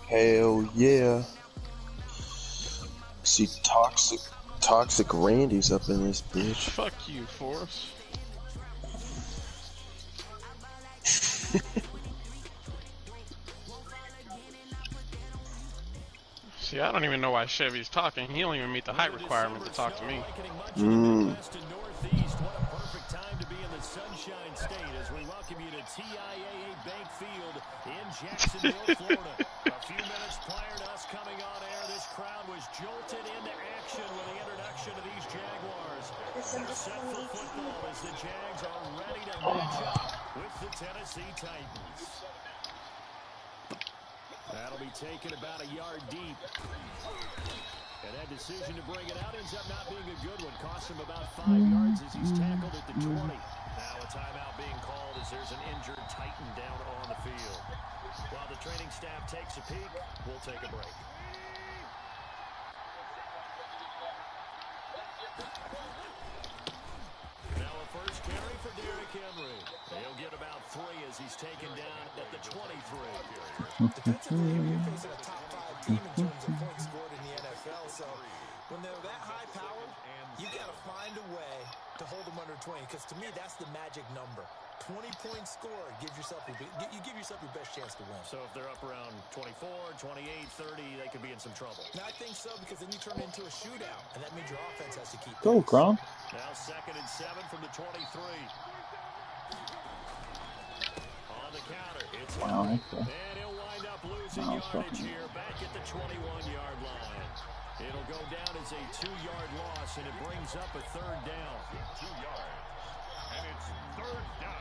Hell yeah. See Toxic Randy's up in this bitch. Fuck you, Force. See, I don't even know why Chevy's talking. He don't even meet the height requirement to talk to me. Sunshine State as we welcome you to TIAA Bank Field in Jacksonville, Florida. A few minutes prior to us coming on air, this crowd was jolted into action with the introduction of these Jaguars. They're set for football as the Jags are ready to match up with the Tennessee Titans. That'll be taken about a yard deep. And that decision to bring it out ends up not being a good one. Costs him about 5 yards as he's tackled at the 20. Now a timeout being called as there's an injured Titan down on the field. While the training staff takes a peek, we'll take a break. Now a first carry for Derrick Henry. He'll get about 3 as he's taken down at the 23. Defensively, you're facing a top 5 team in terms of points scored in the NFL. So when they're that high powered, you've got to find a way to hold them under 20. Because to me, that's the magic number. 20 points scored gives yourself you give yourself your best chance to win. So if they're up around 24, 28, 30, they could be in some trouble. And I think so because then you turn it into a shootout, and that means your offense has to keep pace. Go, Gronk. Now 2nd and 7 from the 23. On the counter, it's wow, and he'll wind up losing yardage here back at the 21-yard line. It'll go down as a 2-yard loss, and it brings up a 3rd down. 2 yards, and it's 3rd down.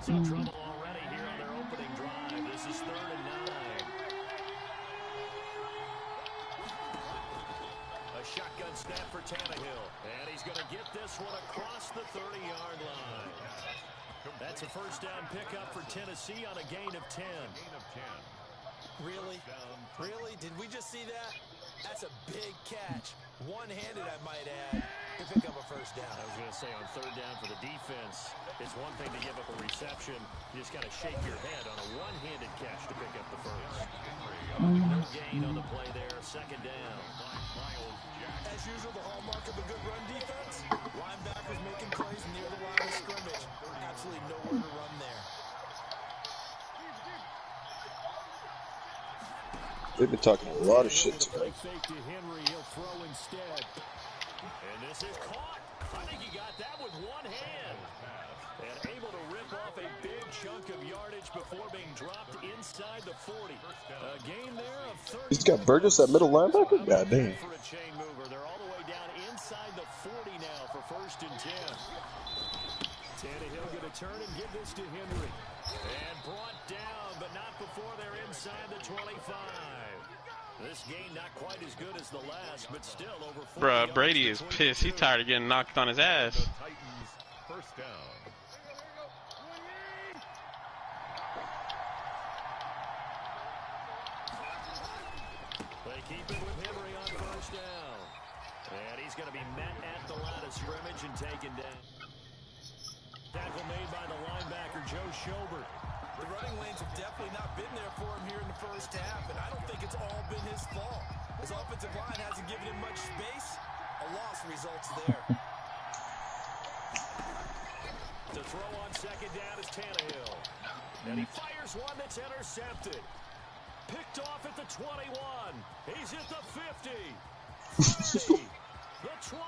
Some trouble already here on their opening drive. This is 3rd and 9. A shotgun snap for Tannehill, and he's going to get this one across the 30-yard line. That's a first down pickup for Tennessee on a gain of 10. Really? Really? Did we just see that? That's a big catch. One-handed, I might add, to pick up a first down. I was going to say on 3rd down for the defense, it's one thing to give up a reception. You just got to shake your head on a one-handed catch to pick up the first. No gain on the play there. 2nd down. As usual, the hallmark of a good run defense. Linebackers making plays near the line of scrimmage. Absolutely nowhere to run there. They've been talking a lot of shit today. Fake to Henry, he'll throw instead. And this is caught. I think he got that with one hand. And able to rip off a big chunk of yardage before being dropped inside the 40. A gain there of 30. He's got Burgess at middle linebacker? God damn. For a chain mover. They're all the way down inside the 40 now for 1st and 10. Tannehill going to turn and give this to Henry. And brought down, but not before they're inside the 25. This game not quite as good as the last, but still over 40. Bruh, Brady is pissed. He's tired of getting knocked on his ass. Titans first down. They keep it with Henry on 1st down. And he's going to be met at the line of scrimmage and taken down. Tackle made by the linebacker, Joe Schobert. The running lanes have definitely not been there for him here in the first half, and I don't think it's all been his fault. His offensive line hasn't given him much space. A loss results there. To throw on 2nd down is Tannehill. And he fires one that's intercepted. Picked off at the 21. He's at the 50. 30. The 20.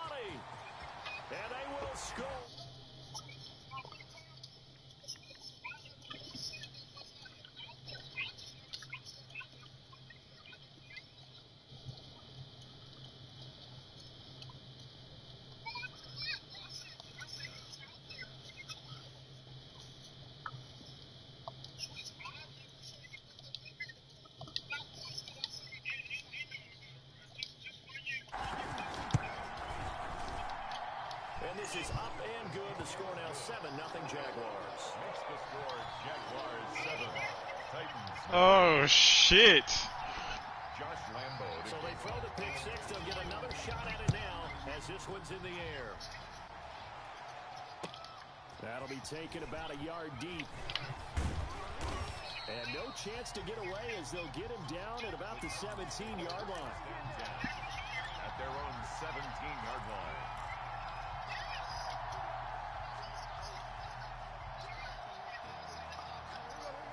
And they will score. This is up and good. The score now 7-0 Jaguars. Makes the score Jaguars 7. Titans. Oh, shit. Josh Lambo. So they throw the pick six. They'll get another shot at it now as this one's in the air. That'll be taken about a yard deep. And no chance to get away as they'll get him down at about the 17-yard line. At their own 17-yard line.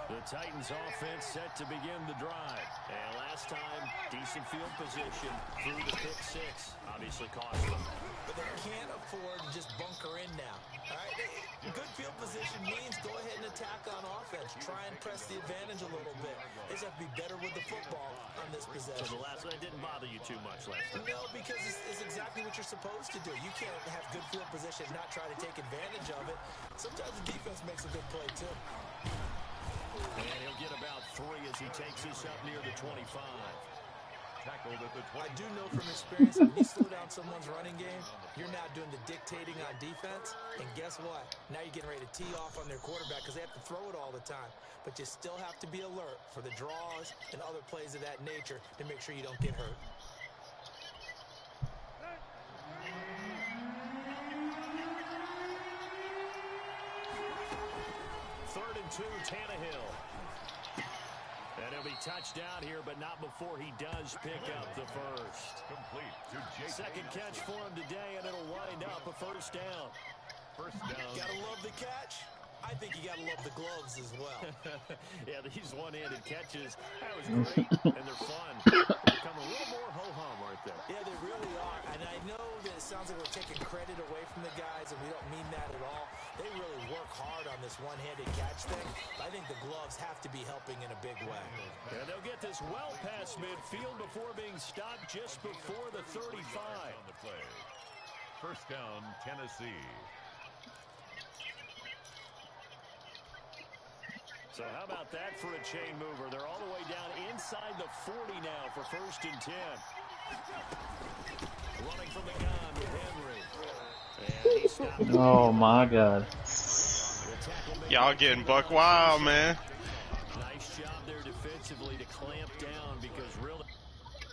The Titans offense set to begin the drive. And last time, decent field position through the pick six. Obviously cost them. But they can't afford to just bunker in now. All right? Good field position means go ahead and attack on offense. Try and press the advantage a little bit. They just have to be better with the football on this possession. So the last one didn't bother you too much last time. No, because it's exactly what you're supposed to do. You can't have good field position and not try to take advantage of it. Sometimes the defense makes a good play, too. And he'll get about 3 as he takes this up near the 25. Tackled at the 20. I do know from experience, when you slow down someone's running game, you're now doing the dictating on defense. And guess what? Now you're getting ready to tee off on their quarterback because they have to throw it all the time. But you still have to be alert for the draws and other plays of that nature to make sure you don't get hurt. Third and 2, Tannehill. And he'll be touched down here, but not before he does pick up the first. Complete to Jake. Second catch for him today, and it'll wind up a first down. First down. Gotta love the catch. I think you gotta love the gloves as well. Yeah, these one-handed catches, that was great, and they're fun. They become a little more ho-hum, aren't they? Yeah, they really are. And I know that it sounds like we're taking credit away from the guys, and we don't mean that at all. They really work hard on this one-handed catch thing. I think the gloves have to be helping in a big way. And they'll get this well past midfield before being stopped just before the 35. On the play. First down, Tennessee. So how about that for a chain mover? They're all the way down inside the 40 now for first and 10. Running from the gun with Henry. And he stopped. Oh my God. Y'all getting buck wild, man. Nice job there defensively to clamp down because really.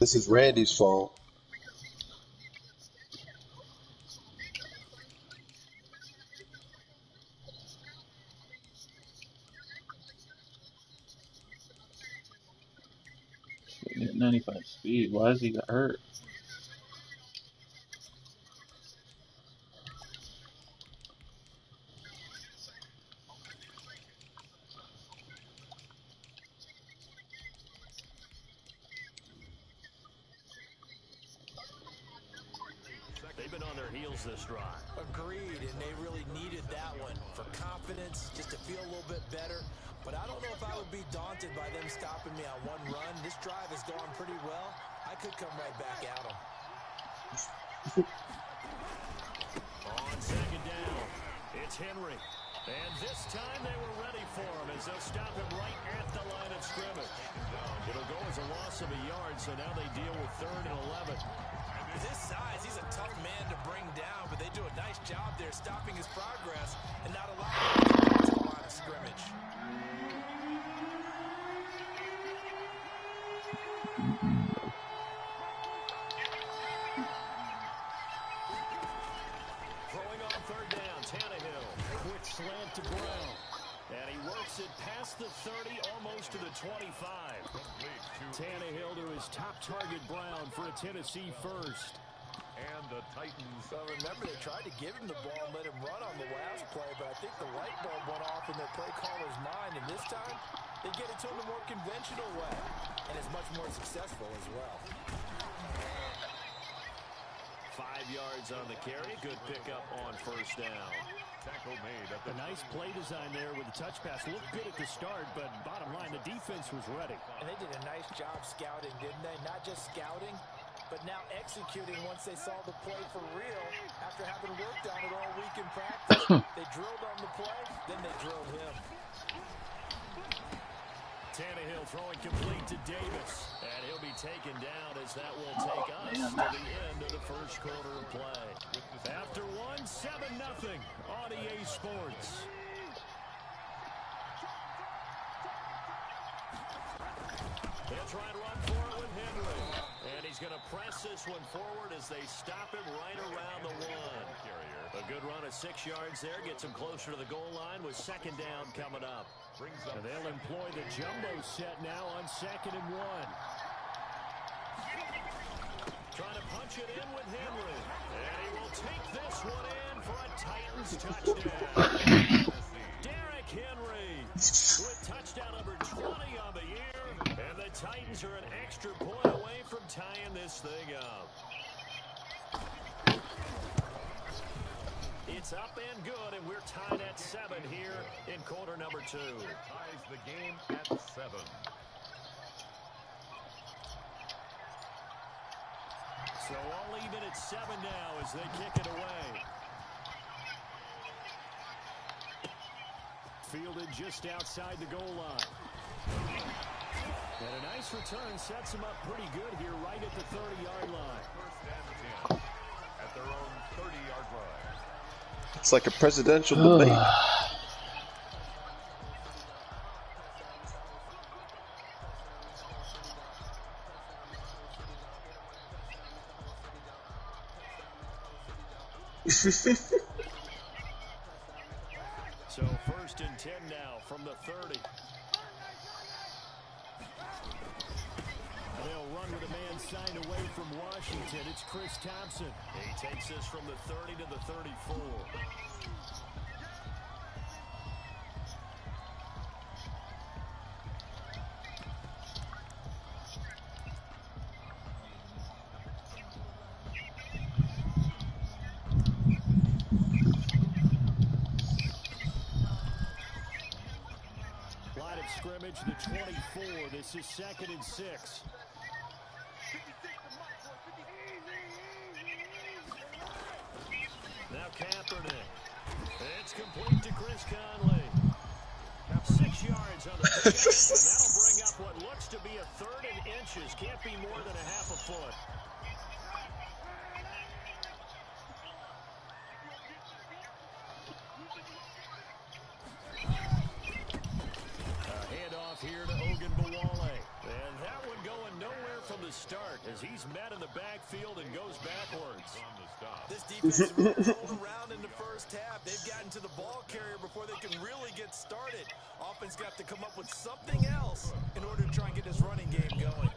This is Randy's fault. At 95 speed. Why is he got hurt? They've been on their heels this drive. Agreed, and they really needed that one for confidence, just to feel a little bit better. But I don't know if I would be daunted by them stopping me on one run. This drive has gone pretty well. I could come right back at them. On second down, it's Henry. And this time they were ready for him as they'll stop him right at the line of scrimmage. It'll go as a loss of a yard, so now they deal with 3rd and 11. With his size, he's a tough man to bring down, but they do a nice job there stopping his progress and not allowing him to get to the line of scrimmage. Throwing on 3rd down, Tannehill. Quick slant to Brown. And he works it past the 30, almost to the 25. Tannehill to his top target, Brown, for a Tennessee first. And the Titans. Well, remember, they tried to give him the ball and let him run on the last play, but I think the light bulb went off in their play caller's mind, and this time they get it to him a more conventional way, and it's much more successful as well. 5 yards on the carry. Good pickup on first down. Tackle made at the A nice play design there with the touch pass. Looked good at the start, but bottom line, the defense was ready. And they did a nice job scouting, didn't they? Not just scouting, but now executing once they saw the play for real after having worked on it all week in practice. They drilled on the play, then they drilled him. Tannehill throwing complete to Davis. And he'll be taken down as that will take us to the end of the first quarter of play. After one, 7-0 on EA Sports. He'll try and run for it with Henry. And he's going to press this one forward as they stop him right around the one. A good run of 6 yards there. Gets him closer to the goal line with second down coming up. And they'll employ the jumbo set now on 2nd and 1. Trying to punch it in with Henry. And he will take this one in for a Titans touchdown. Derrick Henry with touchdown number 20 on the year. And the Titans are an extra point away from tying this thing up. It's up and good, and we're tied at 7 here in quarter number 2. Ties the game at 7. So all even at 7 now as they kick it away. Fielded just outside the goal line. And a nice return sets them up pretty good here right at the 30-yard line. First and 10 at their own 30-yard line. It's like a presidential debate. So 1st and 10 now from the 30. They'll run with a man signed away from Washington. It's Chris Thompson. He takes this from the 30 to the 34. Line of scrimmage, the 24. This is 2nd and 6. Now Kaepernick. It's complete to Chris Conley. 6 yards on the pickup, and that'll bring up what looks to be a 3rd and inches. Can't be more than a half a foot. Handoff here to Ogunbowale. And that one going nowhere from the start as he's met in the backfield and goes backwards. This defense is really rolled around in the first half. They've gotten to the ball carrier before they can really get started. Offense got to come up with something else in order to try and get this running game going.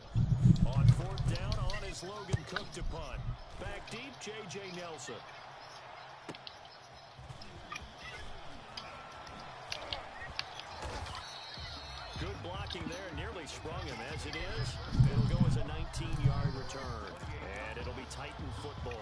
On 4th down, on is Logan Cook to punt. Back deep, J.J. Nelson. Good blocking there, nearly sprung him as it is. It'll go as a 19-yard return, and it'll be Titan football.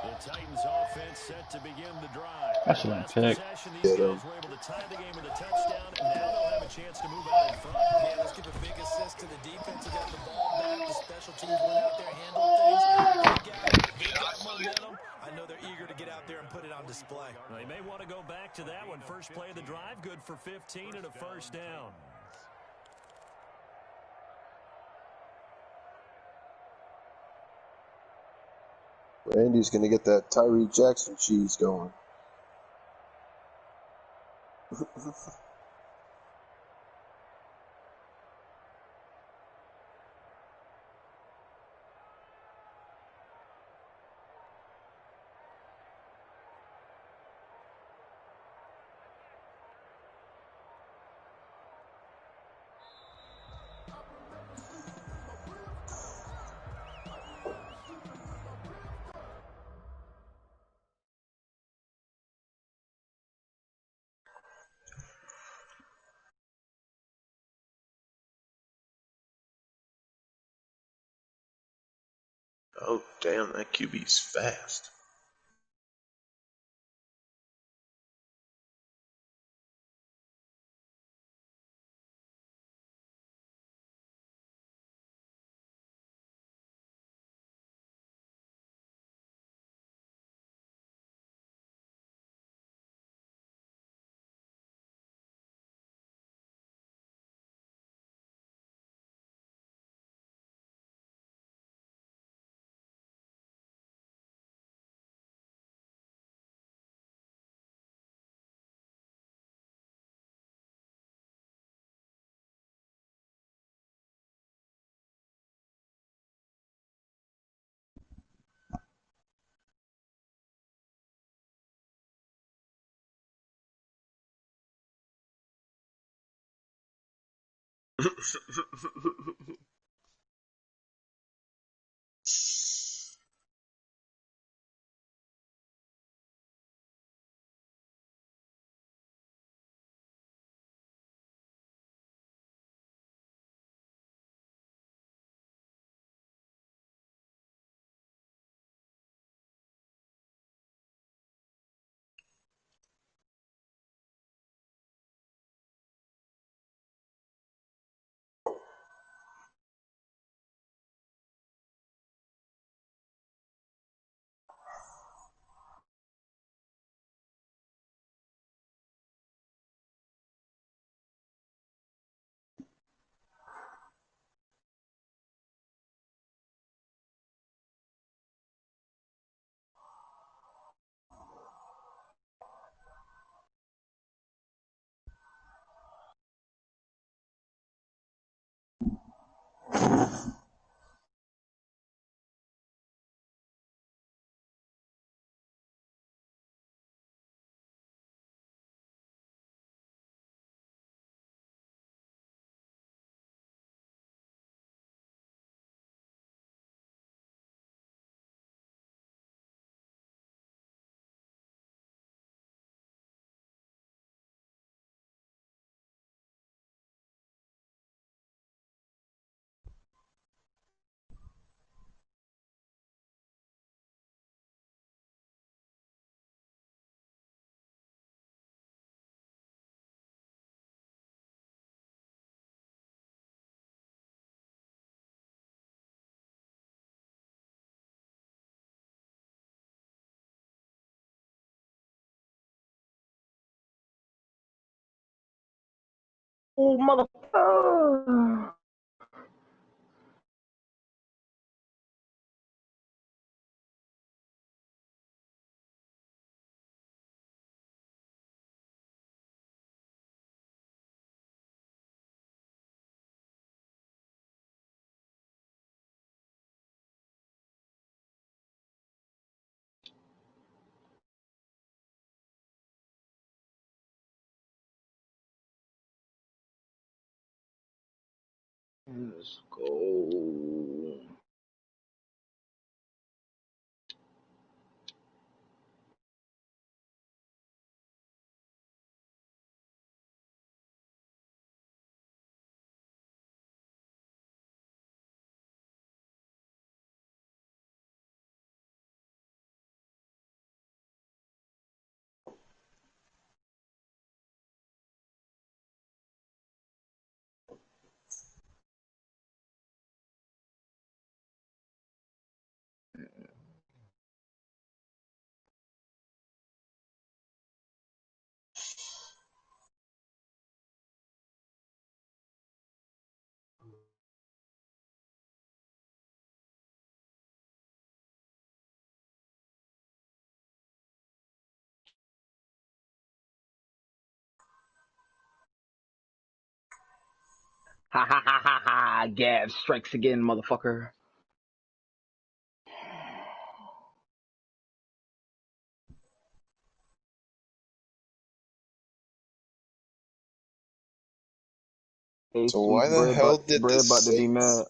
The Titans offense set to begin the drive. That's an pick. Possession, these guys were able to tie the game with a touchdown, and now they'll have a chance to move out in front. Yeah, let's give a big assist to the defense who got the ball back. The special teams went out there, handled things. They got momentum. I know they're eager to get out there and put it on display. They may want to go back to that one. First play of the drive, good for 15 and a first down. Randy's gonna get that Tyree Jackson cheese going. Oh, damn, that QB's fast. Oh, motherfucker. Let's go. Ha ha ha ha ha. Gav strikes again, motherfucker. Hey, So why Sweets, the hell did the Bread about to be mad.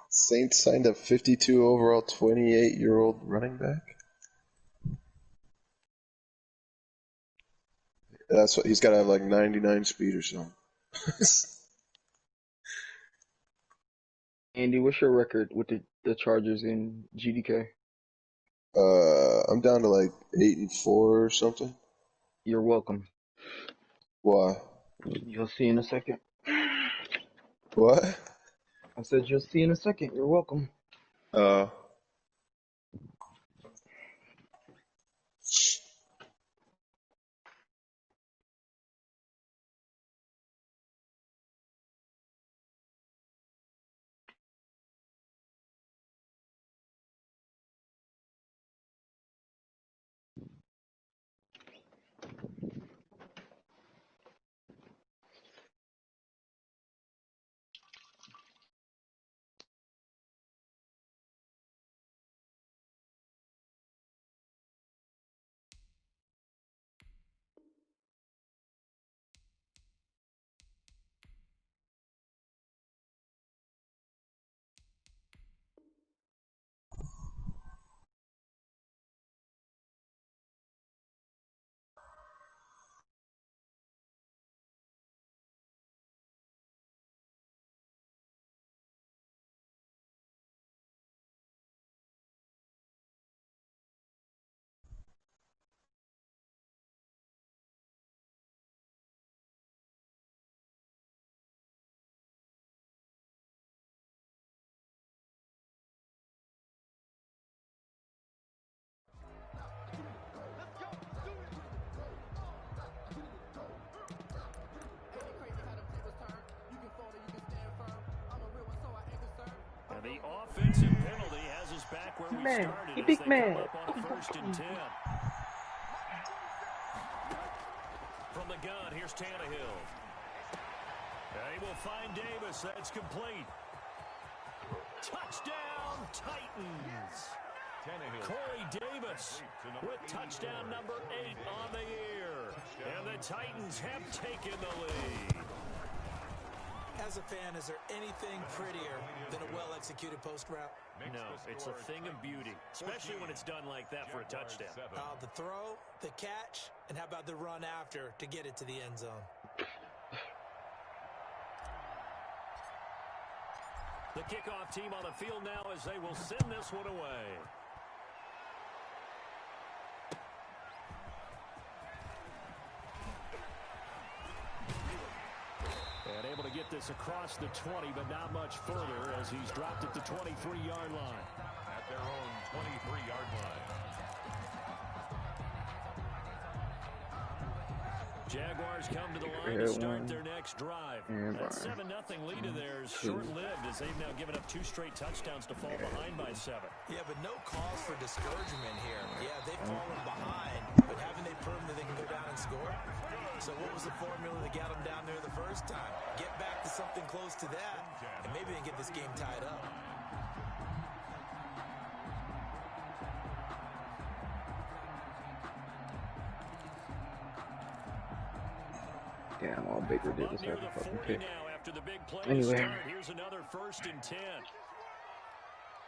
Saints signed a 52 overall 28-year-old running back? That's what he's got to have, like 99 speed or something. Andy, what's your record with the Chargers in GDK? I'm down to like 8-4 or something. You're welcome. Why? You'll see in a second. What? I said you'll see in a second. You're welcome. Uh, offensive penalty has us back where we started as they come up on a 1st and 10. From the gun, here's Tannehill. He will find Davis. That's complete. Touchdown, Titans. Corey Davis with touchdown number 8 on the year. And the Titans have taken the lead. As a fan, is there anything prettier than a well-executed post route? No, it's a thing of beauty, especially when it's done like that for a touchdown. The throw, the catch, and how about the run after to get it to the end zone? The kickoff team on the field now as they will send this one away. And able to get this across the 20, but not much further as he's dropped at the 23-yard line. At their own 23-yard line. Jaguars come to the line to start their next drive. That 7-0 lead of theirs short-lived as they've now given up 2 straight touchdowns to fall behind by 7. Yeah, but no cause for discouragement here. Yeah, they've fallen behind, but haven't they proven that they can go down and score? So what was the formula to get them down there the first time? Get back to something close to that, and maybe they can get this game tied up. Damn, all Baker did was have a fucking pick. Anyway. Here's another 1st and 10.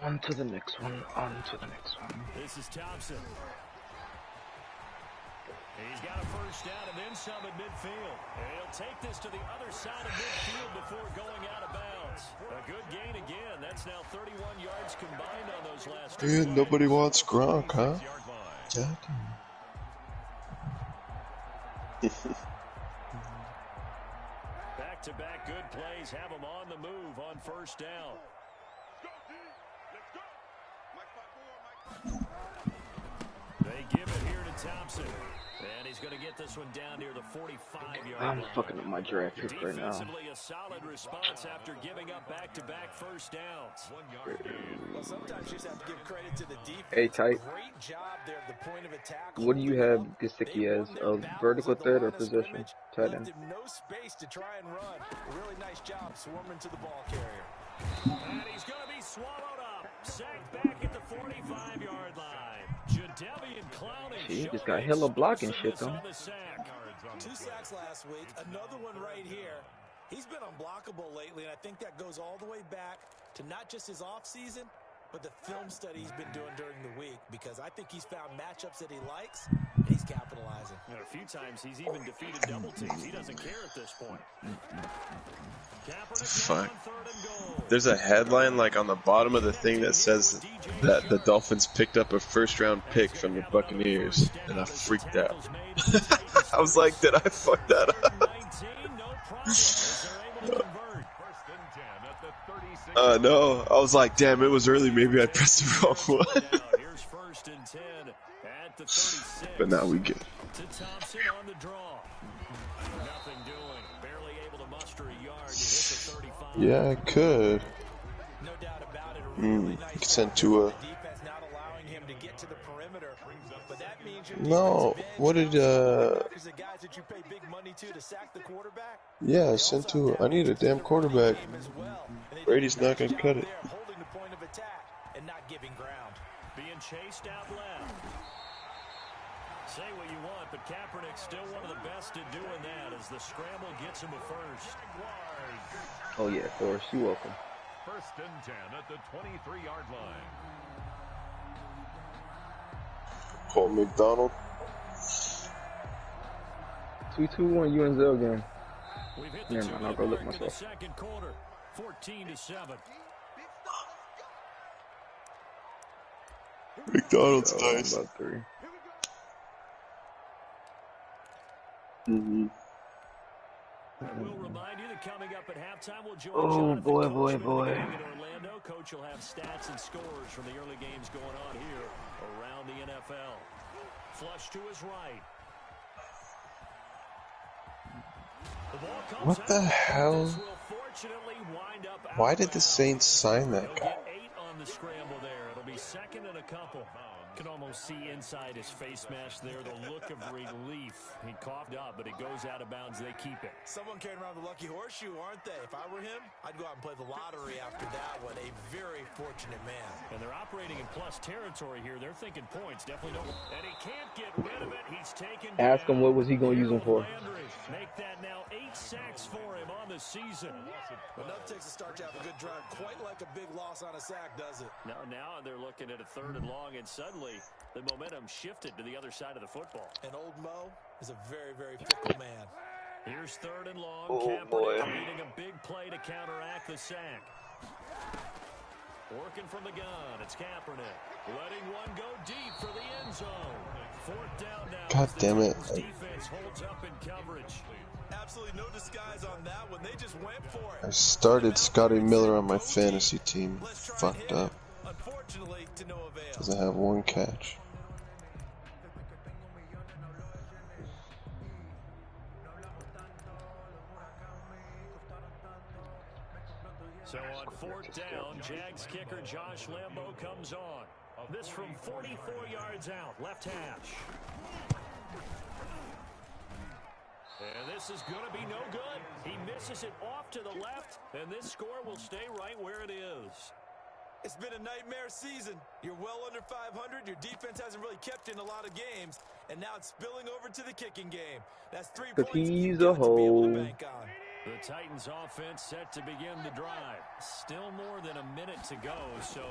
On to the next one. On to the next one. This is Thompson. He's got a 1st down and then some at midfield. And he'll take this to the other side of midfield before going out of bounds. A good gain again. That's now 31 yards combined on those last 2 Dude, nobody wants Gronk, huh? Back-to-back good plays have him on the move on 1st down. They give it here to Thompson. And he's going to get this one down near the 45-yard line. I'm fucking up my draft pick right now. Defensively, a solid response after giving up back-to-back 1st downs. Well, sometimes you just have to give credit to the defense. Hey, Tight. Great job there at the point of attack. What do you have Gesicki as? A vertical threat or possession? Tight end. No space to try and run. Really nice job swarming to the ball carrier. And he's going to be swallowed up. Sacked back at the 45-yard line. Jadeveon Clowney. He just got hella blocking shit, though. 2 sacks last week. Another one right here. He's been unblockable lately, and I think that goes all the way back to not just his offseason, but the film study he's been doing during the week, because I think he's found matchups that he likes, and he's capitalizing. And a few times he's even defeated double teams. He doesn't care at this point. Fuck. There's a headline like on the bottom of the thing that says that the Dolphins picked up a 1st-round pick from the Buccaneers, and I freaked out. I was like, did I fuck that up? No, I was like, damn, it was early. Maybe I pressed the wrong one. Here's 1st and 10 at the 36. But now we get. To Thompson on the draw. Nothing doing. Barely able to muster a yard to hit the 35. Yeah, I could. No doubt about it. Really nice Send to a. defense not allowing him to get to the perimeter. But that means your No, what did the guys that you pay big money to sack the quarterback. Yeah, I sent to. I need a damn quarterback. Brady's not gonna cut it. Holding the point of attack and not giving ground. Being chased out left. Say what you want, but Kaepernick's still one of the best at doing that as the scramble gets him a 1st. Oh, yeah, Forrest, you're welcome. 1st and 10 at the 23-yard line. Paul McDonald. 2-2-1 UNZL game. We've hit the Never mind, I'll go look myself. second quarter, 14-7. McDonald's nice. About 3. Mm-hmm. We'll remind you that coming up at halftime, we'll join Oh, Jonathan boy, Coach boy, from the boy. game in Orlando. Coach will have stats and scores from the early games going on here around the NFL. Flush to his right. The ball comes What the out. hell? This will fortunately wind up Why out did of the bounds. Saints sign They'll that guy? get 8 on couple. Can almost see inside his face mask there the look of relief. He coughed up, but it goes out of bounds. They keep it. Someone carrying around the lucky horseshoe, aren't they? If I were him, I'd go out and play the lottery after that one. A very fortunate man. And they're operating in plus territory here. They're thinking points. Definitely don't. And he can't get rid of it. He's taken Ask him down. what was he going to use him for. Landry. Make that now 8 sacks for him on the season. Enough takes a start to have a good drive. Quite like a big loss on a sack, does it? Now they're looking at a 3rd and long, and suddenly the momentum shifted to the other side of the football. And old Mo is a very, very fickle man. Here's 3rd and long. Oh, Kaepernick boy. needing a big play to counteract the sack. Working from the gun, it's Kaepernick. Letting one go deep for the end zone. 4th down now. God damn it. Defense holds up in coverage. Absolutely no disguise on that one. They just went for it. I started Scotty Miller on my fantasy team. Fucked up. Unfortunately, to no avail. Doesn't have 1 catch. So on 4th down, Jags kicker Josh Lambo comes on. This from 44 yards out, left hash. And this is going to be no good. He misses it off to the left, and this score will stay right where it is. It's been a nightmare season. You're well under 500. Your defense hasn't really kept in a lot of games, and now it's spilling over to the kicking game. That's 3 points He's you've a got to be able to hole. bank on. The Titans offense set to begin the drive. Still more than a minute to go, so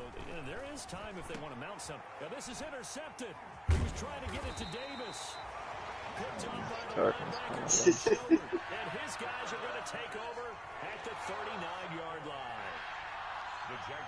there is time if they want to mount something. Now this is intercepted. He was trying to get it to Davis. Picked up by the linebacker, and his guys are going to take over at the 39-yard line.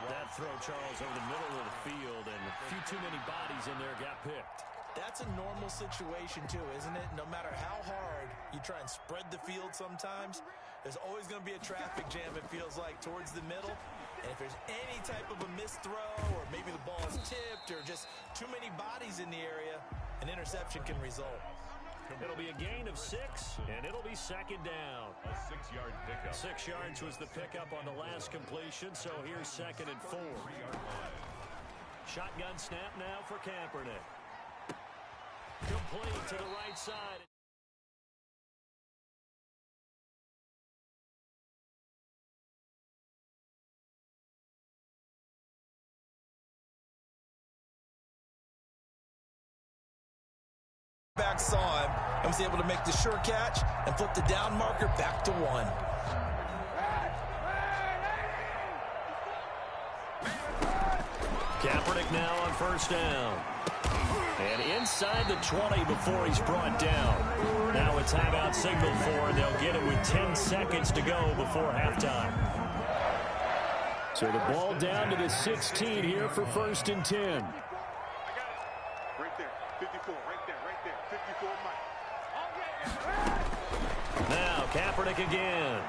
That throw, Charles, over the middle of the field, and a few too many bodies in there got picked. That's a normal situation, too, isn't it? No matter how hard you try and spread the field sometimes, there's always going to be a traffic jam, it feels like, towards the middle. And if there's any type of a missed throw, or maybe the ball's tipped, or just too many bodies in the area, an interception can result. It'll be a gain of 6, and it'll be 2nd down. A 6-yard pickup. 6 yards was the pickup on the last completion, so here's 2nd and 4. Shotgun snap now for Kaepernick. Complete to the right side. Back saw him and was able to make the sure catch and flip the down marker back to 1. Kaepernick now on 1st down. And inside the 20 before he's brought down. Now a timeout signal for, and they'll get it with 10 seconds to go before halftime. So the ball down to the 16 here for 1st and 10. Right there, 54, right there, 54, Mike. Now Kaepernick again.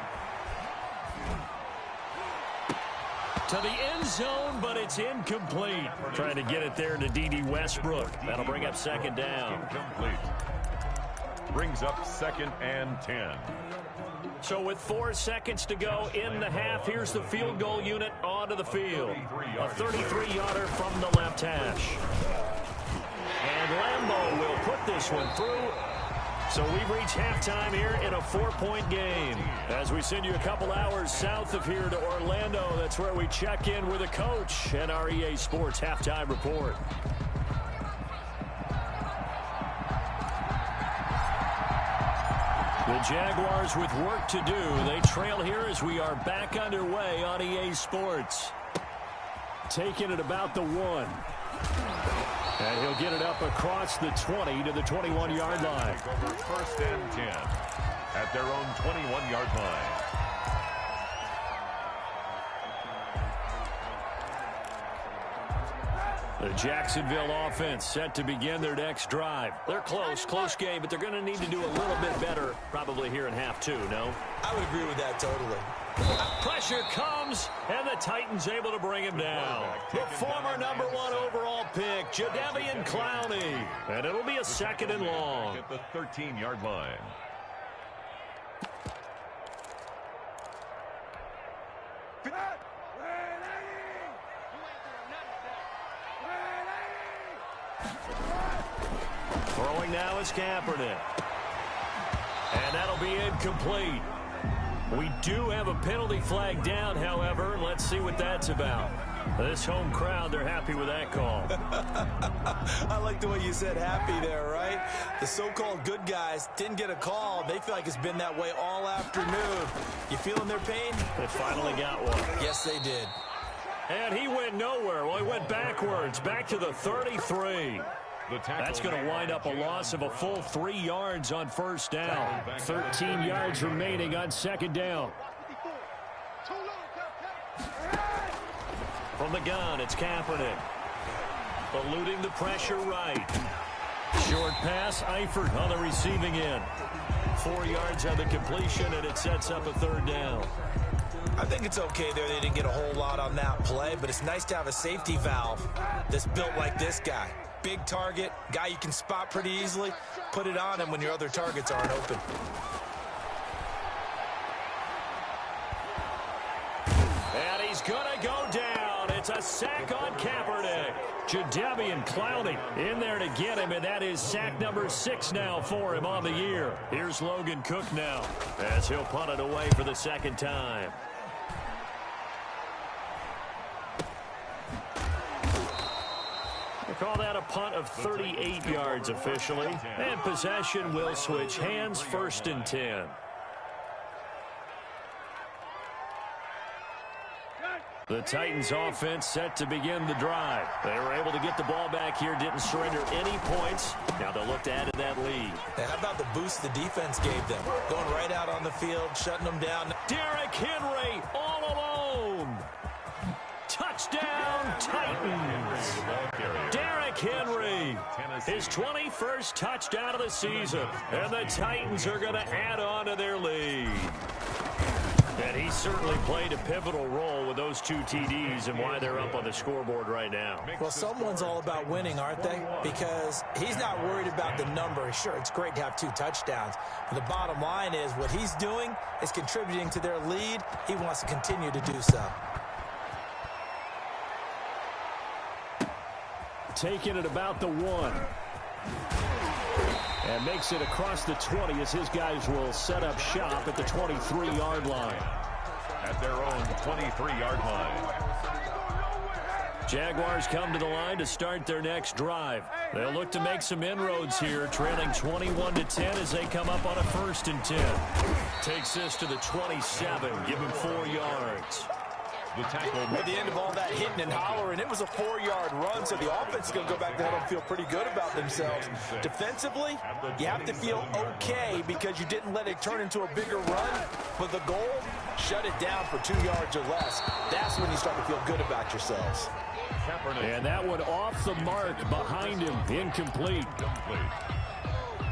To the end zone, but it's incomplete. Trying to get it there to D.D. Westbrook. That'll bring up 2nd down. Incomplete. Brings up 2nd and 10. So with 4 seconds to go in the half, here's the field goal unit onto the field. A 33-yarder from the left hash. And Lambo will put this one through. So we've reached halftime here in a 4-point game. As we send you a couple hours south of here to Orlando, that's where we check in with the coach and our EA Sports halftime report. The Jaguars with work to do. They trail here as we are back underway on EA Sports. Taking it about the 1. And he'll get it up across the 20 to the 21-yard line. Over 1st and 10 at their own 21-yard line. The Jacksonville offense set to begin their next drive. They're close game, but they're going to need to do a little bit better probably here in half 2, no? I would agree with that totally. Pressure comes, and the Titans able to bring him down. The former number 1 overall pick, Jadeveon Clowney. And it'll be a 2nd and long. At the 13-yard line. Throwing now is Kaepernick. And that'll be incomplete. We do have a penalty flag down, however. Let's see what that's about. This home crowd, they're happy with that call. I like the way you said happy there, right? The so-called good guys didn't get a call. They feel like it's been that way all afternoon. You feeling their pain? They finally got one. Yes, they did. And he went nowhere. Well, he went backwards, back to the 33. That's going to wind up a loss of a full 3 yards on first down. 13 yards remaining on second down. From the gun, it's Kaepernick. Eluding the pressure right. Short pass, Eifert on the receiving end. 4 yards on the completion, and it sets up a third down. I think it's okay there. They didn't get a whole lot on that play, but it's nice to have a safety valve that's built like this guy. Big target, guy you can spot pretty easily. Put it on him when your other targets aren't open. And he's going to go down. It's a sack on Kaepernick. Jadeveon Clowney in there to get him, and that is sack number 6 now for him on the year. Here's Logan Cook now as he'll punt it away for the second time. They call that a punt of 38 yards officially, and possession will switch hands, 1st and 10. The Titans offense set to begin the drive. They were able to get the ball back here, didn't surrender any points. Now they'll look to add to that lead. And how about the boost the defense gave them? Going right out on the field, shutting them down. Derrick Henry all alone. Touchdown, Titans. Derrick Henry, his 21st touchdown of the season. And the Titans are going to add on to their lead. And he certainly played a pivotal role with those 2 TDs and why they're up on the scoreboard right now. Well, someone's all about winning, aren't they? Because he's not worried about the number. Sure, it's great to have 2 touchdowns. But the bottom line is what he's doing is contributing to their lead. He wants to continue to do so. Taking it about the 1. And makes it across the 20 as his guys will set up shop at the 23-yard line. At their own 23-yard line. Jaguars come to the line to start their next drive. They'll look to make some inroads here, trailing 21-10 as they come up on a 1st and 10. Takes this to the 27, give him 4 yards. The tackle At the end of all that hitting and hollering, it was a 4-yard run, so the offense is going to go back there and feel pretty good about themselves. Defensively, you have to feel okay because you didn't let it turn into a bigger run, but the goal, shut it down for 2 yards or less. That's when you start to feel good about yourselves. And that one off the mark behind him, incomplete.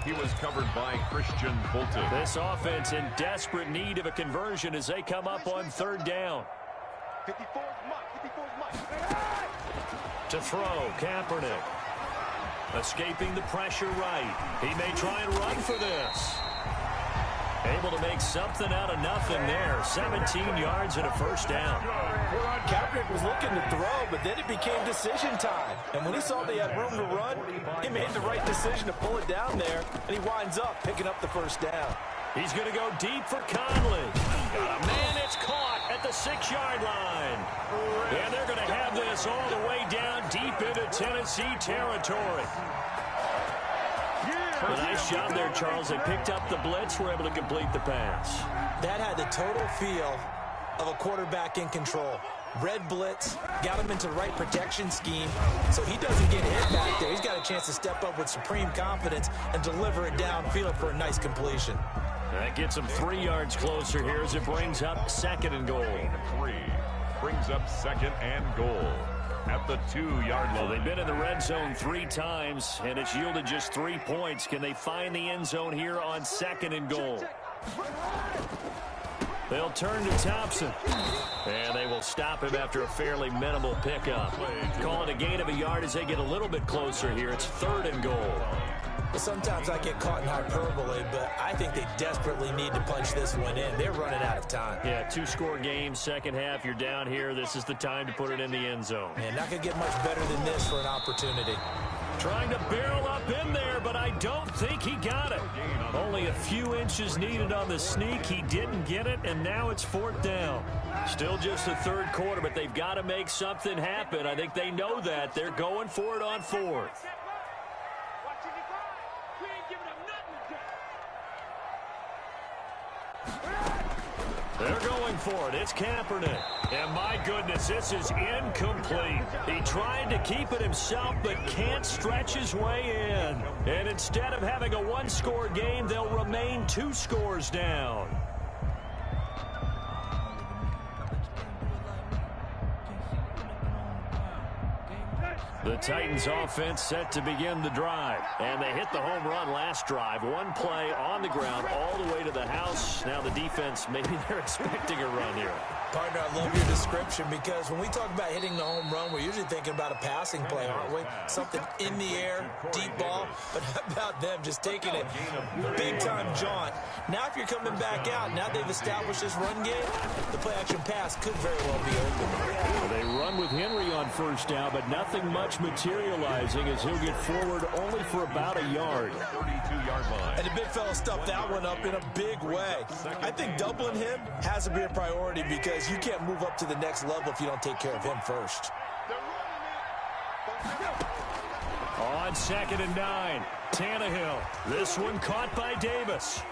He was covered by Christian Fulton. This offense in desperate need of a conversion as they come up on 3rd down. To throw, Kaepernick. Escaping the pressure right. He may try and run for this. Able to make something out of nothing there. 17 yards and a 1st down. Kaepernick was looking to throw, but then it became decision time. And when he saw they had room to run, he made the right decision to pull it down there, and he winds up picking up the 1st down. He's going to go deep for Conley. Man, it's caught at the 6-yard line. And they're going to have this all the way down deep into Tennessee territory. A nice job there, Charles. They picked up the blitz, were able to complete the pass. That had the total feel of a quarterback in control. Red blitz, got him into the right protection scheme, so he doesn't get hit back there. He's got a chance to step up with supreme confidence and deliver it downfield for a nice completion. That gets him 3 yards closer here as it brings up 2nd and goal. 3 brings up 2nd and goal at the 2-yard line. Well, they've been in the red zone 3 times, and it's yielded just 3 points. Can they find the end zone here on 2nd and goal? They'll turn to Thompson, and they will stop him after a fairly minimal pickup. Call it a gain of a yard as they get a little bit closer here. It's 3rd and goal. Sometimes I get caught in hyperbole, but I think they desperately need to punch this one in. They're running out of time. Yeah, 2-score game, second half. You're down here. This is the time to put it in the end zone. Man, not going to get much better than this for an opportunity. Trying to barrel up in there, but I don't think he got it. Only a few inches needed on the sneak. He didn't get it, and now it's 4th down. Still just the third quarter, but they've got to make something happen. I think they know that. They're going for it on 4th. They're going for it. It's Kaepernick. And my goodness, this is incomplete. He tried to keep it himself, but can't stretch his way in. And instead of having a one-score game, they'll remain 2 scores down. The Titans offense set to begin the drive. And they hit the home run last drive. One play on the ground all the way to the house. Now the defense, maybe they're expecting a run here. Partner, I love your description because when we talk about hitting the home run, we're usually thinking about a passing play, aren't we? Something in the air, deep ball. But how about them just taking it big-time jaunt? Now if you're coming back out, now they've established this run game, the play-action pass could very well be open. Well, they run with Henry on 1st down, but nothing much materializing as he'll get forward only for about a yard. 32-yard line. And the big fella stuffed that one up in a big way. I think doubling him has to be a priority because you can't move up to the next level if you don't take care of him first. On 2nd and 9, Tannehill. This one caught by Davis.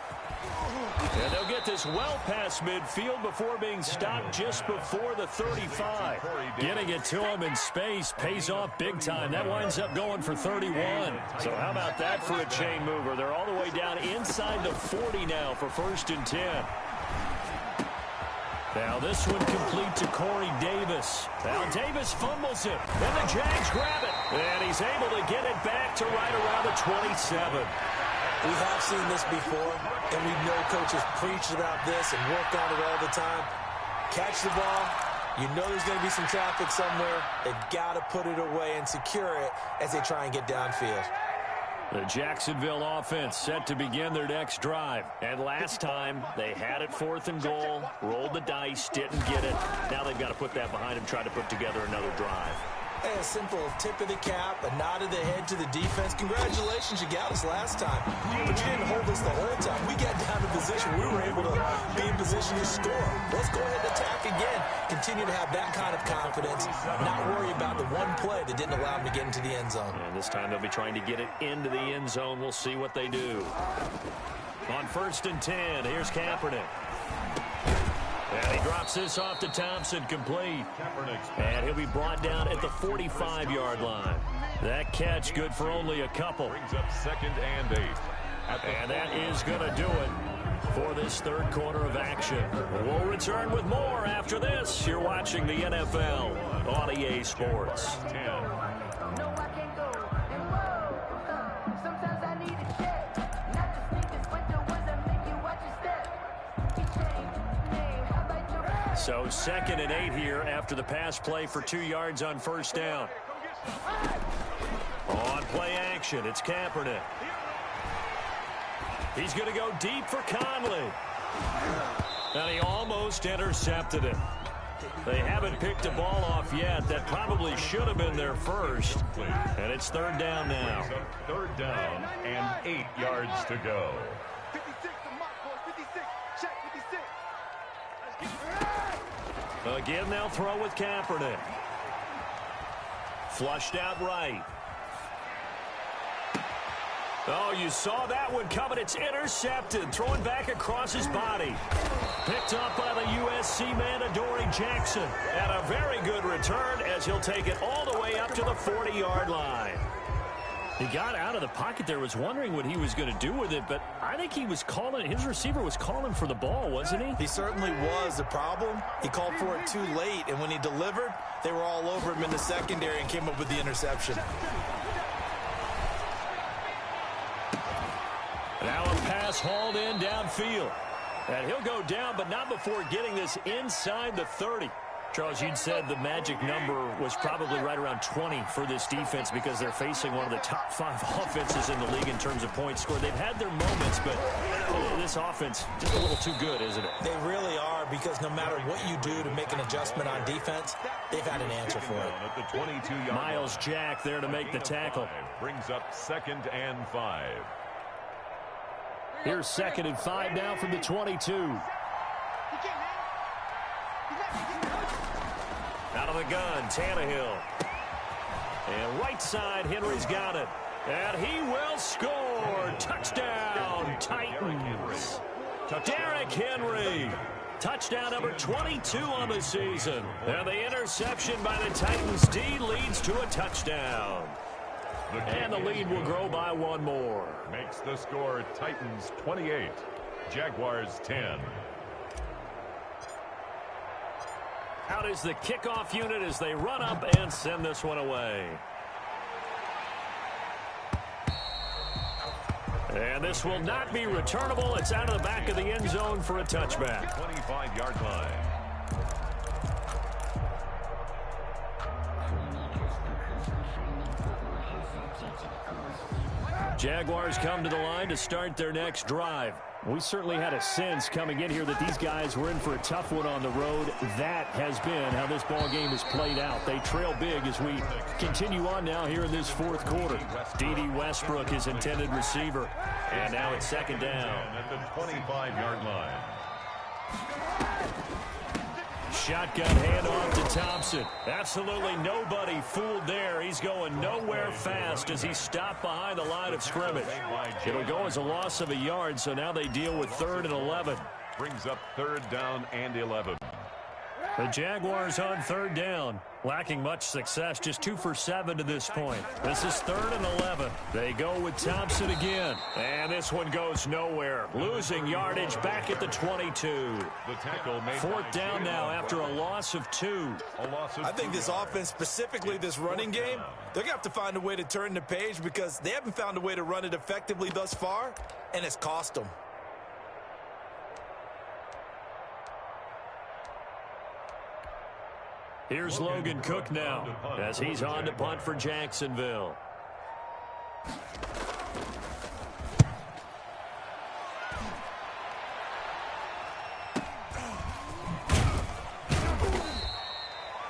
And they'll get this well past midfield before being stopped just before the 35. Getting it to him in space pays off big time. That winds up going for 31. So how about that for a chain mover? They're all the way down inside the 40 now for 1st and 10. Now this one complete to Corey Davis. Now Davis fumbles it. And the Jags grab it. And he's able to get it back to right around the 27. We have seen this before, and we know coaches preach about this and work on it all the time. Catch the ball. You know there's going to be some traffic somewhere. They've got to put it away and secure it as they try and get downfield. The Jacksonville offense set to begin their next drive. And last time, they had it 4th and goal, rolled the dice, didn't get it. Now they've got to put that behind them, try to put together another drive. Hey, a simple tip of the cap, a nod of the head to the defense. Congratulations, you got us last time. But you didn't hold us the whole time. We got down to position. We were able to be in position to score. Let's go ahead and attack again. Continue to have that kind of confidence. Not worry about the one play that didn't allow them to get into the end zone. And this time they'll be trying to get it into the end zone. We'll see what they do. On 1st and 10, here's Kaepernick. And he drops this off to Thompson, complete. And he'll be brought down at the 45-yard line. That catch good for only a couple. Brings up 2nd and 8. And that is going to do it for this third quarter of action. We'll return with more after this. You're watching the NFL on EA Sports. 10. So 2nd and 8 here after the pass play for 2 yards on 1st down. On play action, it's Kaepernick. He's going to go deep for Conley. And he almost intercepted it. They haven't picked a ball off yet. That probably should have been their first. And it's 3rd down now. 3rd down and 8 yards to go. 56, the mark, boy. 56. Check 56. Again, they'll throw with Kaepernick. Flushed out right. Oh, you saw that one coming. It's intercepted. Throwing back across his body. Picked up by the USC man, Adoree Jackson. And a very good return as he'll take it all the way up to the 40-yard line. He got out of the pocket there, was wondering what he was going to do with it, but I think he was calling, his receiver was calling for the ball, wasn't he? He certainly was. The problem, he called for it too late, and when he delivered, they were all over him in the secondary and came up with the interception. Now a pass hauled in downfield. And he'll go down, but not before getting this inside the 30. Charles, you'd said the magic number was probably right around 20 for this defense because they're facing one of the top 5 offenses in the league in terms of points scored. They've had their moments, but This offense just a little too good, isn't it? They really are, because no matter what you do to make an adjustment on defense, they've had an answer for it. At the 22-yard Miles Jack there to make the tackle. Brings up 2nd and 5. Here's 2nd and 5 now from the 22. Out of the gun, Tannehill. And right side, Henry's got it. And he will score. Touchdown, Titans. Derrick Henry. Touchdown number 22 on the season. And the interception by the Titans D leads to a touchdown. And the lead will grow by one more. Makes the score Titans 28, Jaguars 10. Out is the kickoff unit as they run up and send this one away. And this will not be returnable. It's out of the back of the end zone for a touchback. 25-yard line. Jaguars come to the line to start their next drive. We certainly had a sense coming in here that these guys were in for a tough one on the road. That has been how this ball game has played out. They trail big as we continue on now here in this fourth quarter. D.D. Westbrook is intended receiver. And now it's 2nd down. At the 25-yard line. Shotgun handoff to Thompson. Absolutely nobody fooled there. He's going nowhere fast as he stopped behind the line of scrimmage. It'll go as a loss of a yard, so now they deal with 3rd and 11. Brings up 3rd down and 11. The Jaguars on 3rd down. Lacking much success, just 2 for 7 to this point. This is 3rd and 11. They go with Thompson again. And this one goes nowhere. Losing yardage back at the 22. The tackle made 4th down now after a loss of 2. I think this offense, specifically this running game, they're going to have to find a way to turn the page because they haven't found a way to run it effectively thus far, and it's cost them. Here's Logan Cook now as he's on to punt for Jacksonville.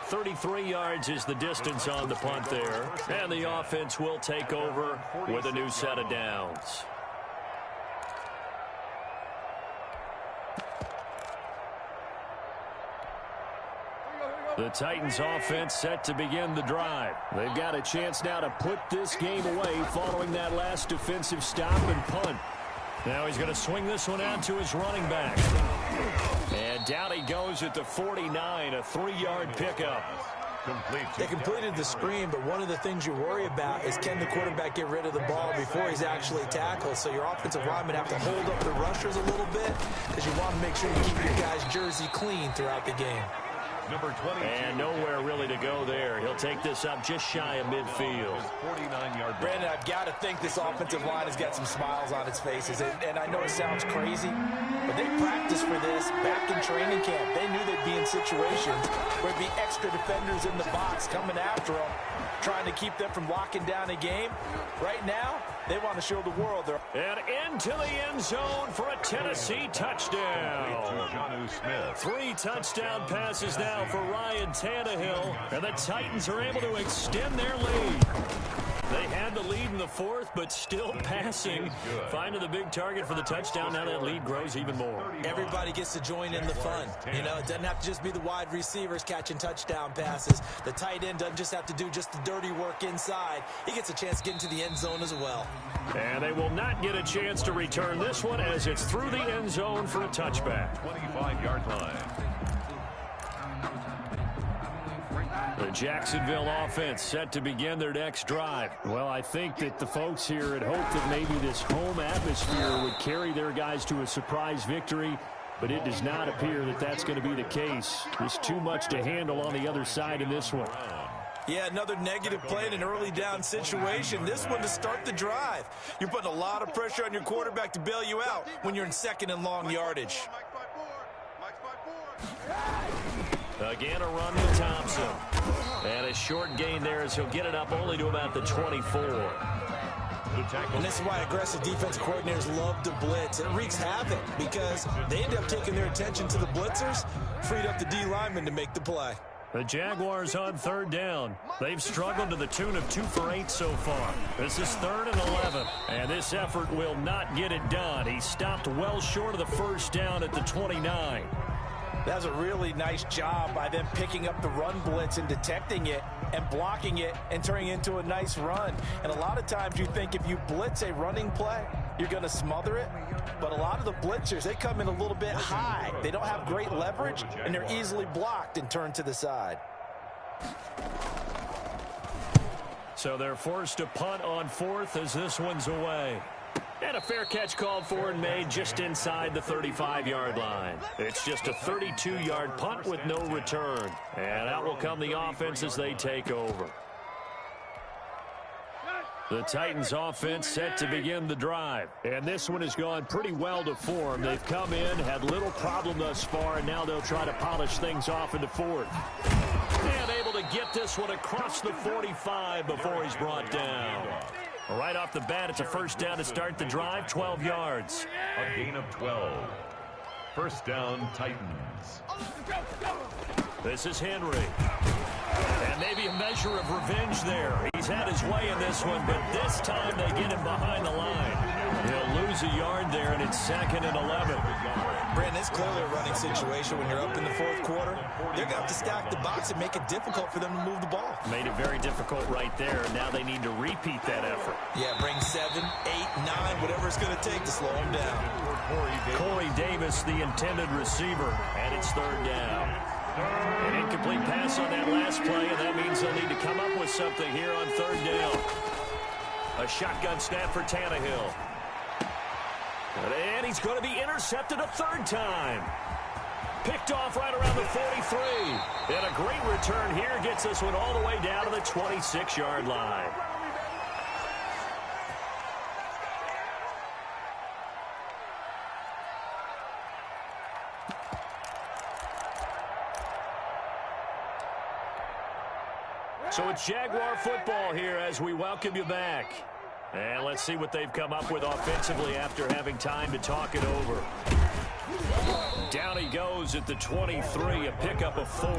.33 yards is the distance on the punt there. And the offense will take over with a new set of downs. The Titans offense set to begin the drive. They've got a chance now to put this game away following that last defensive stop and punt. Now he's going to swing this one out to his running back. And down he goes at the 49, a 3-yard pickup. They completed the screen, but one of the things you worry about is can the quarterback get rid of the ball before he's actually tackled. So your offensive linemen have to hold up the rushers a little bit because you want to make sure you keep your guy's jersey clean throughout the game. Number 20. And nowhere really to go there. He'll take this up just shy of midfield. 49-yard. Brandon, I've got to think this offensive line has got some smiles on its faces. And I know it sounds crazy, but they practiced for this back in training camp. They knew they'd be in situations where there'd be extra defenders in the box coming after them, trying to keep them from locking down a game. Right now, they want to show the world. And into the end zone for a Tennessee touchdown. 3 touchdown passes now for Ryan Tannehill. And the Titans are able to extend their lead. They had the lead in the 4th, but still passing. Finding the big target for the touchdown. Now that lead grows even more. Everybody gets to join in the fun. You know, it doesn't have to just be the wide receivers catching touchdown passes. The tight end doesn't just have to do just the dirty work inside. He gets a chance to get into the end zone as well. And they will not get a chance to return this one as it's through the end zone for a touchback. 25-yard line. The Jacksonville offense set to begin their next drive. Well, I think that the folks here had hoped that maybe this home atmosphere would carry their guys to a surprise victory, but it does not appear that that's going to be the case. There's too much to handle on the other side in this one. Yeah, another negative play in an early down situation. This one to start the drive. You're putting a lot of pressure on your quarterback to bail you out when you're in 2nd and long yardage. Again, a run to Thompson. And a short gain there as he'll get it up only to about the 24. And this is why aggressive defense coordinators love to blitz. It wreaks havoc because they end up taking their attention to the blitzers, freed up the D lineman to make the play. The Jaguars on third down. They've struggled to the tune of 2 for 8 so far. This is 3rd and 11. And this effort will not get it done. He stopped well short of the first down at the 29. That was a really nice job by them picking up the run blitz and detecting it and blocking it and turning it into a nice run. And a lot of times you think if you blitz a running play, you're going to smother it. But a lot of the blitzers, they come in a little bit high. They don't have great leverage, and they're easily blocked and turned to the side. So they're forced to punt on 4th as this one's away. And a fair catch called for and made just inside the 35-yard line. It's just a 32-yard punt with no return. And out will come the offense as they take over. The Titans offense set to begin the drive. And this one has gone pretty well to form. They've come in, had little problem thus far, and now they'll try to polish things off into 4th. And able to get this one across the 45 before he's brought down. Right off the bat, it's a first down to start the drive, 12 yards. A gain of 12. First down, Titans. This is Henry. And maybe a measure of revenge there. He's had his way in this one, but this time they get him behind the line. He'll lose a yard there, and it's 2nd and 11. Brandon, it's clearly a running situation when you're up in the 4th quarter. They're going to have to stack the box and make it difficult for them to move the ball. Made it very difficult right there. Now they need to repeat that effort. Yeah, bring 7, 8, 9, whatever it's going to take to slow them down. Corey Davis, the intended receiver, and it's 3rd down. An incomplete pass on that last play, and that means they'll need to come up with something here on 3rd down. A shotgun snap for Tannehill. And he's going to be intercepted a 3rd time. Picked off right around the 43. And a great return here gets this one all the way down to the 26-yard line. So it's Jaguar football here as we welcome you back. And let's see what they've come up with offensively after having time to talk it over. Down he goes at the 23, a pickup of 4.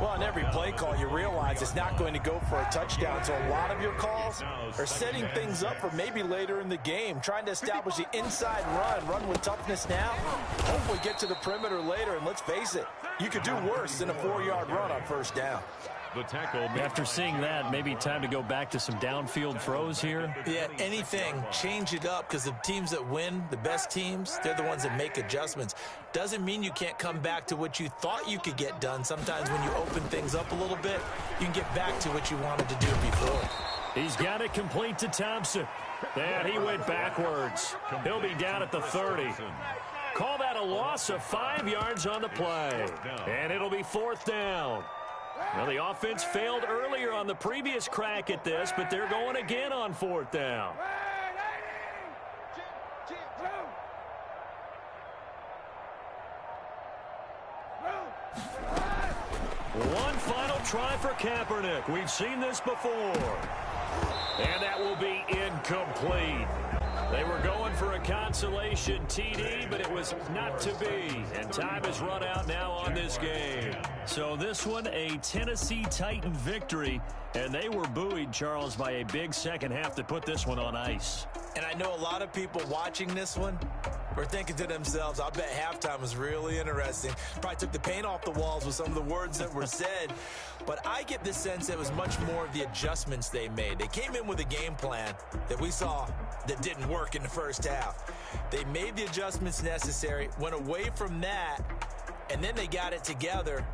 Well, on every play call, you realize it's not going to go for a touchdown. So a lot of your calls are setting things up for maybe later in the game, trying to establish the inside run with toughness now, hopefully get to the perimeter later. And let's face it, you could do worse than a 4-yard run on first down. The tackle. After seeing that, maybe time to go back to some downfield throws here. Yeah, anything. Change it up because the teams that win, the best teams, they're the ones that make adjustments. Doesn't mean you can't come back to what you thought you could get done. Sometimes when you open things up a little bit, you can get back to what you wanted to do before. He's got it complete to Thompson. And he went backwards. He'll be down at the 30. Call that a loss of 5 yards on the play. And it'll be 4th down. Well, the offense failed earlier on the previous crack at this, but they're going again on 4th down. One final try for Kaepernick. We've seen this before. And that will be incomplete. They were going for a consolation TD, but it was not to be. And time has run out now on this game. So this one, a Tennessee Titan victory. And they were buoyed, Charles, by a big second half that put this one on ice. And I know a lot of people watching this one were thinking to themselves, I bet halftime was really interesting. Probably took the paint off the walls with some of the words that were said. But I get the sense that it was much more of the adjustments they made. They came in with a game plan that we saw that didn't work in the first half. They made the adjustments necessary, went away from that, and then they got it together,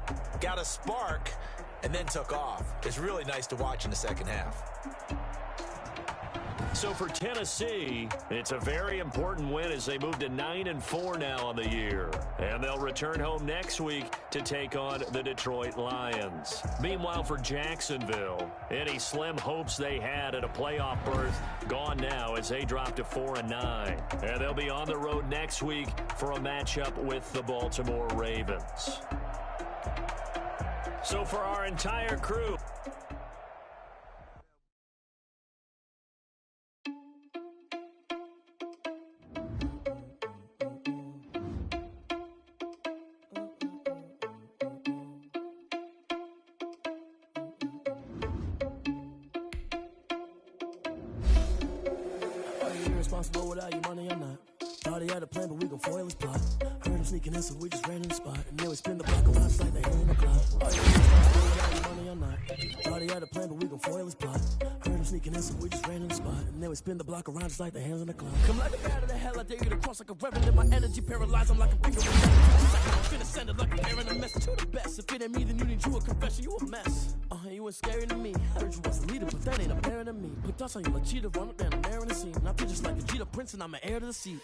got a spark, and then took off. It's really nice to watch in the second half. So for Tennessee, it's a very important win as they move to 9-4 now on the year. And they'll return home next week to take on the Detroit Lions. Meanwhile, for Jacksonville, any slim hopes they had at a playoff berth gone now as they drop to 4-9. And they'll be on the road next week for a matchup with the Baltimore Ravens. So for our entire crew, irresponsible without your money or not. Thought he had a plan, but we gon' foil his plot. Heard him sneaking in, so we just ran in the spot. And then we spin the block around just like they hand in the clock. Are you irresponsible without your money or not? Thought he had a plan, but we gon' foil his plot. Heard him sneaking in, so we just ran in the spot. And then we spin the block around just like the hands in the clock. Come like a bat of the hell, I dare you to cross like a reverend. And my energy paralyzed, I'm like a bigger one. I'm finna send it like a parent, a message to the best. If it ain't me, then you need you a confession, you a mess. You ain't scary to me. I heard you was a leader, but that ain't apparent to me. Put dust on you like cheetah, run up down the air in the scene. And I feel just like a Jeter Prince, and I'm an heir to the seat.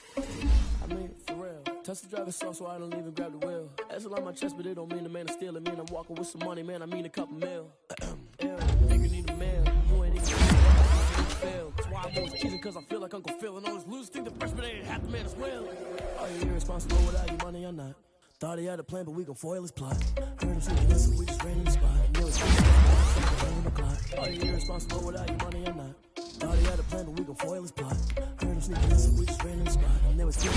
I mean, for real. Touch the driver's sauce, so I don't even grab the wheel. That's on my chest, but it don't mean the man is stealing. Mean I'm walking with some money, man. I mean a couple mil. Think you need a mail. You ain't even fail. That's why I'm always cheating, cause I feel like Uncle Phil. And always lose, think the freshman ain't half the man as well. Are you irresponsible without your money or not? Thought he had a plan, but we gon' foil his plot. Heard him sneaking in, so we just ran in the spot. And it was the clock. Are you irresponsible without your money or not? Thought he had a plan, but we gon' foil his plot. Heard him sneaking in, so we just ran in the spot. And there was the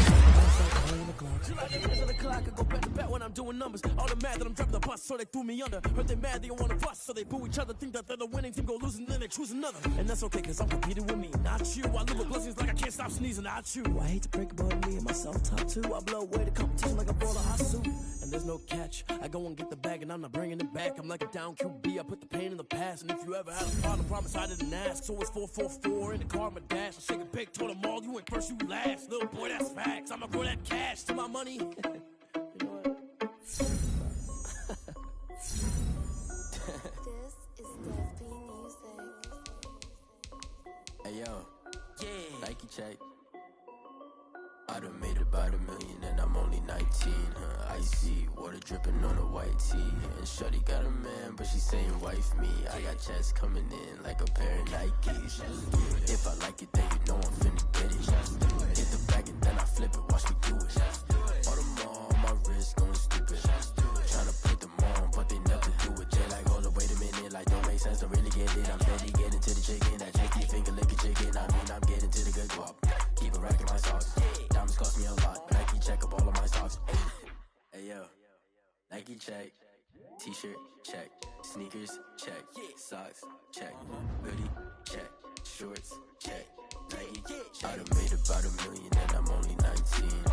clock. She like the hands of the clock. I go back to back when I'm doing numbers. All the mad that I'm driving the bus, so they threw me under. Heard they mad, they don't wanna bust, so they boo each other. Think that they're the winning team, go losing, then they choose another. And that's okay, cause I'm competing with me, not you. I live with blessings like I can't stop sneezing, not you. I hate to break about me and myself top two. I blow away the competition like a ball of hot soup. And there's no catch. I go and get the bag and I'm not bringing it back. I'm like a down QB, I put the pain in the past. And if you ever had a problem, promise I didn't ask. So it's 444 in the car, my dash. I shake a big, told them all, you ain't first, you last. Little boy, that's facts. I'ma grow that cash to my money. You know what? This is Desby Music. Hey yo, yeah. Nike check. I done made about $1 million and I'm only 19, Icy, water dripping on a white tee. And shorty got a man, but she saying wife me. I got checks coming in like a pair of Nikes. If I like it, then you know I'm finna get it. Hit the bag and then I flip it, watch me do it. All them on my wrist going stupid. Tryna put them on, but they never do it. Jay like, hold up, wait a minute, like don't make sense, don't really get it. I'm steady getting to the chicken, that cheeky finger licking chicken. I mean, I'm getting to the good guap. Keep a rack in my sauce. Diamonds cost me a lot, Nike check up all of my stocks. Hey yo, Nike check, t-shirt check, sneakers check, socks check, hoodie check, shorts check, Nike check. I done made about $1 million and I'm only 19.